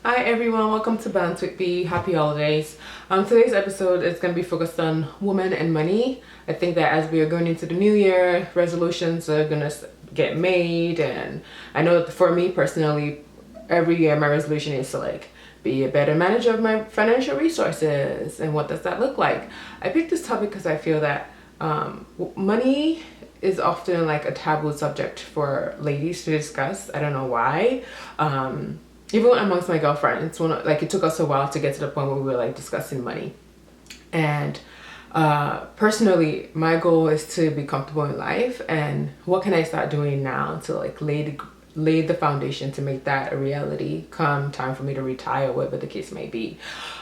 Hi everyone, welcome to Bants with B. Happy holidays. Today's episode is going to be focused on women and money. I think that as we are going into the new year, resolutions are going to get made, and I know that for me personally, every year my resolution is to be a better manager of my financial resources. And what does that look like? I picked this topic because I feel that money is often like a taboo subject for ladies to discuss. I don't know why. Even amongst my girlfriends, it's it took us a while to get to the point where we were like discussing money. And personally, my goal is to be comfortable in life, and what can I start doing now to lay the foundation to make that a reality come time for me to retire, whatever the case may be.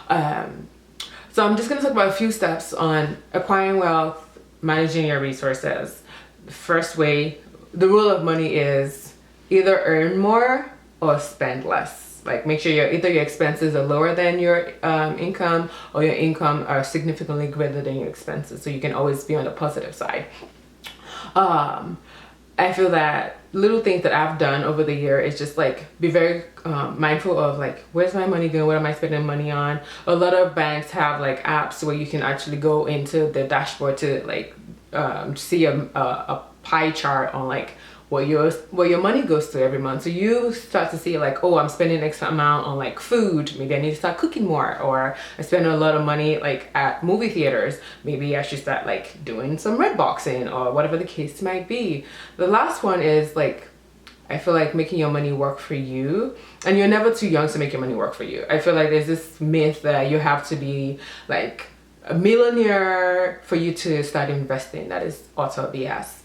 So I'm just going to talk about a few steps on acquiring wealth, managing your resources. The first way, the rule of money is either earn more or spend less. Like, make sure either your expenses are lower than your income, or your income are significantly greater than your expenses, so you can always be on the positive side. I feel that little things that I've done over the year is just be very mindful of where's my money going, what am I spending money on. A lot of banks have apps where you can actually go into the dashboard to see a pie chart on what your money goes to every month. So you start to see oh, I'm spending X amount on food, maybe I need to start cooking more. Or I spend a lot of money at movie theaters, maybe I should start doing some red boxing, or whatever the case might be. The last one is I feel like making your money work for you, and you're never too young to make your money work for you. I feel like there's this myth that you have to be a millionaire for you to start investing. That is utter BS.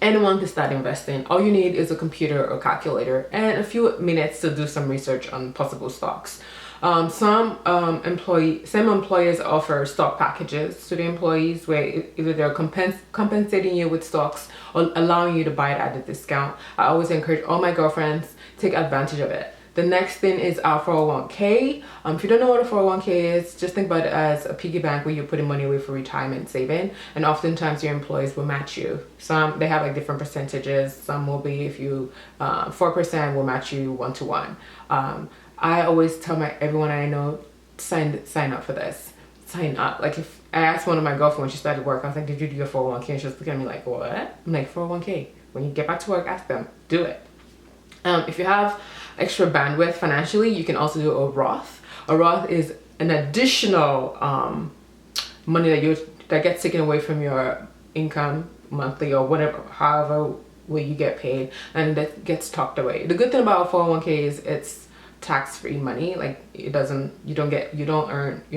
Anyone can start investing. All you need is a computer or calculator and a few minutes to do some research on possible stocks. Some employers offer stock packages to the employees where either they're compensating you with stocks or allowing you to buy it at a discount. I always encourage all my girlfriends, take advantage of it. The next thing is our 401k. If you don't know what a 401k is, just think about it as a piggy bank where you're putting money away for retirement saving, and oftentimes your employees will match you. Some, they have different percentages. Some will be, if you 4% will match you 1-to-1. I always tell everyone I know, sign up for this. Sign up. If I asked one of my girlfriends when she started work, I was like, did you do your 401k? And she was looking at me like, what? I'm like, 401k. When you get back to work, ask them. Do it. If you have extra bandwidth financially, you can also do a Roth. A Roth is an additional money that gets taken away from your income monthly, or whatever, however way you get paid, and that gets tucked away. The good thing about 401k is it's tax-free money. You're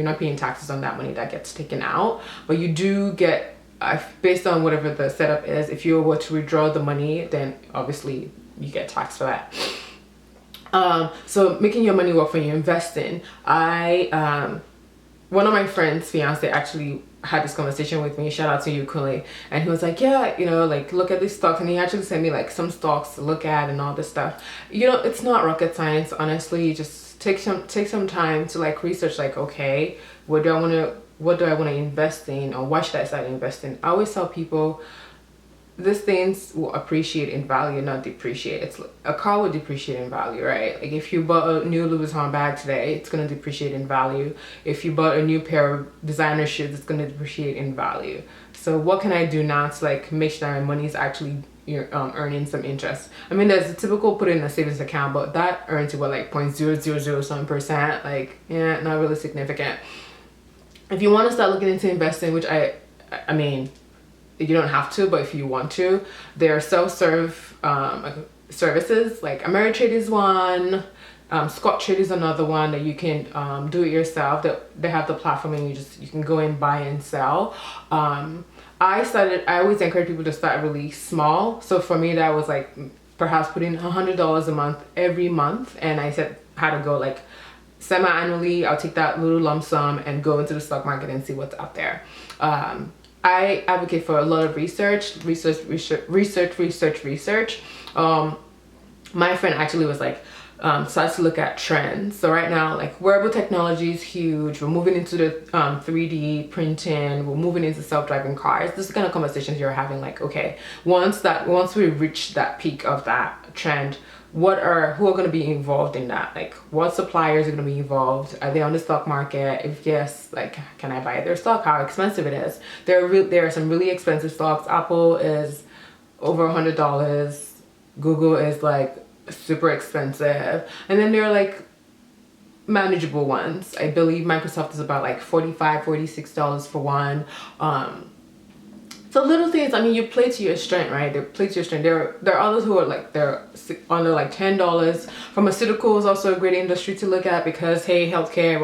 not paying taxes on that money that gets taken out, but you do get, based on whatever the setup is, if you were to withdraw the money, then obviously you get taxed for that. So making your money work for you, investing. One of my friends' fiance actually had this conversation with me. Shout out to you, Kule. And he was like, yeah, look at these stocks. And he actually sent me some stocks to look at and all this stuff. It's not rocket science, honestly. You just take some time to research, okay, what do I want to invest in, or why should I start investing? I always tell people, these things will appreciate in value, not depreciate. A car will depreciate in value, right? If you bought a new Louis Vuitton bag today, it's going to depreciate in value. If you bought a new pair of designer shoes, it's going to depreciate in value. So what can I do now to make sure that my money is actually earning some interest? I mean, there's a typical put in a savings account, but that earns you what, 0.000% yeah, not really significant. If you want to start looking into investing, which I mean, you don't have to, but if you want to, there are self-serve services. Ameritrade is one, Scottrade is another one that you can do it yourself. They have the platform, and you can go and buy and sell. I always encourage people to start really small. So for me, that was perhaps putting $100 a month every month, and I said how to go semi-annually. I'll take that little lump sum and go into the stock market and see what's out there. I advocate for a lot of research. My friend actually was started to look at trends. So right now, wearable technology is huge. We're moving into the 3D printing. We're moving into self-driving cars. This is the kind of conversations you're having. Okay, once we reach that peak of that trend, who are going to be involved in that? Like, what suppliers are going to be involved? Are they on the stock market? If yes, like, can I buy their stock? How expensive it is? There are some really expensive stocks. Apple is over $100. Google is like super expensive, and then there are like manageable ones. I believe Microsoft is about like $45-$46 for one. So little things, I mean, you play to your strength, right? They play to your strength. There are others who are like, they're under like $10. Pharmaceutical is also a great industry to look at because, hey, healthcare,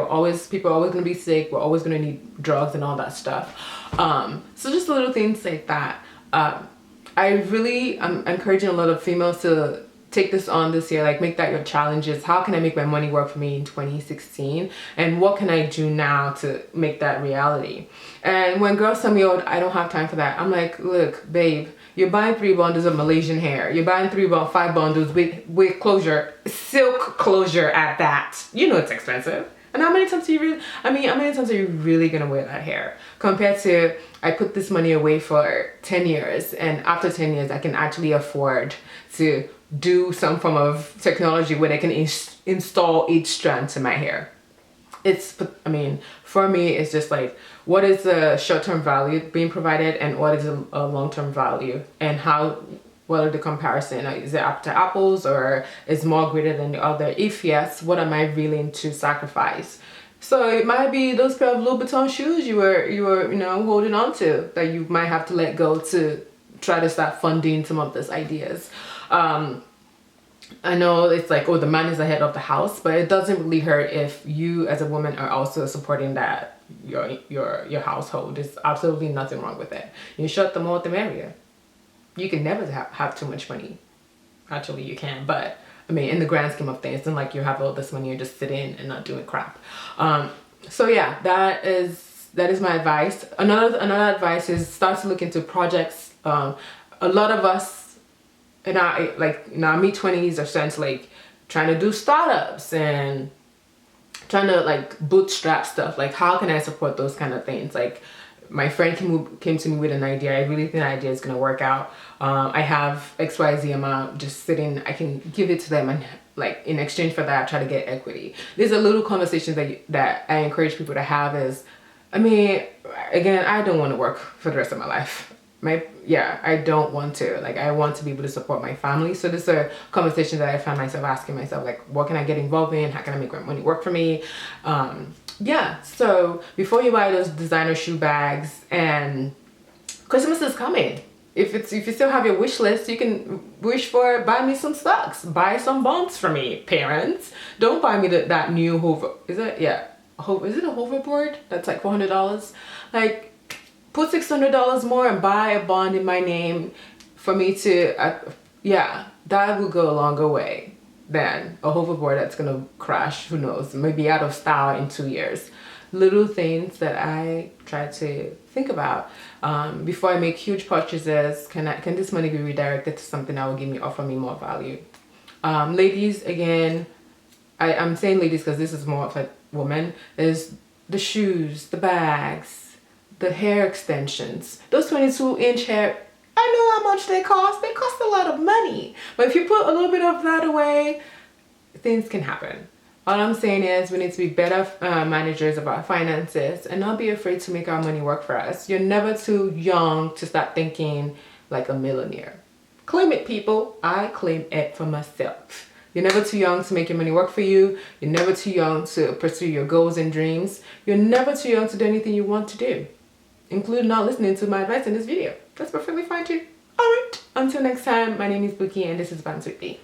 people are always going to be sick. We're always going to need drugs and all that stuff. So just little things like that. I'm encouraging a lot of females to take this on this year, like make that your challenges. How can I make my money work for me in 2016, and what can I do now to make that reality? And when girls tell me, oh, I don't have time for that, I'm like, look, babe, you're buying 3 bundles of Malaysian hair, you're buying 5 bundles with closure, silk closure at that. You know it's expensive. And how many times are you really gonna wear that hair? Compared to, I put this money away for 10 years, and after 10 years I can actually afford to do some form of technology where they can install each strand to my hair. For me, it's just like, what is the short-term value being provided, and what is a long-term value, and what are the comparison? Is it up to apples, or is more greater than the other? If yes, what am I willing to sacrifice? So it might be those pair of Louboutin shoes you were holding on to, that you might have to let go to try to start funding some of these ideas. I know it's like, oh, the man is the head of the house, but it doesn't really hurt if you as a woman are also supporting that your household. There's absolutely nothing wrong with it. You shut the more the merrier. You can never have too much money. Actually, you can, but I mean, in the grand scheme of things, it's not like you have all this money, you're just sitting and not doing crap. So yeah, that is my advice. Another advice is start to look into projects. A lot of us in our mid-20s are starting to like trying to do startups and trying to like bootstrap stuff. Like, how can I support those kind of things? Like, my friend came to me with an idea. I really think the idea is going to work out. I have XYZ amount just sitting. I can give it to them, and like in exchange for that, try to get equity. There's a little conversation that I encourage people to have is, again, I don't want to work for the rest of my life. I don't want to. Like, I want to be able to support my family. So this is a conversation that I find myself asking myself, like, what can I get involved in? How can I make my money work for me? So before you buy those designer shoe bags, and Christmas is coming. If you still have your wish list, you can wish for, buy me some stocks, buy some Bants for me, parents. Don't buy me that new is it a hoverboard that's like $400? Like, put $600 more and buy a bond in my name for me to, that will go a longer way than a hoverboard that's gonna crash, who knows, maybe out of style in 2 years. Little things that I try to think about before I make huge purchases. Can this money be redirected to something that will offer me more value? Ladies, again, I'm saying ladies because this is more of a woman, is the shoes, the bags, the hair extensions. Those 22-inch hair, I know how much they cost. They cost a lot of money. But if you put a little bit of that away, things can happen. All I'm saying is we need to be better managers of our finances and not be afraid to make our money work for us. You're never too young to start thinking like a millionaire. Claim it, people. I claim it for myself. You're never too young to make your money work for you. You're never too young to pursue your goals and dreams. You're never too young to do anything you want to do, including not listening to my advice in this video. That's perfectly fine too. Alright, until next time, my name is Buki and this is Bants with B.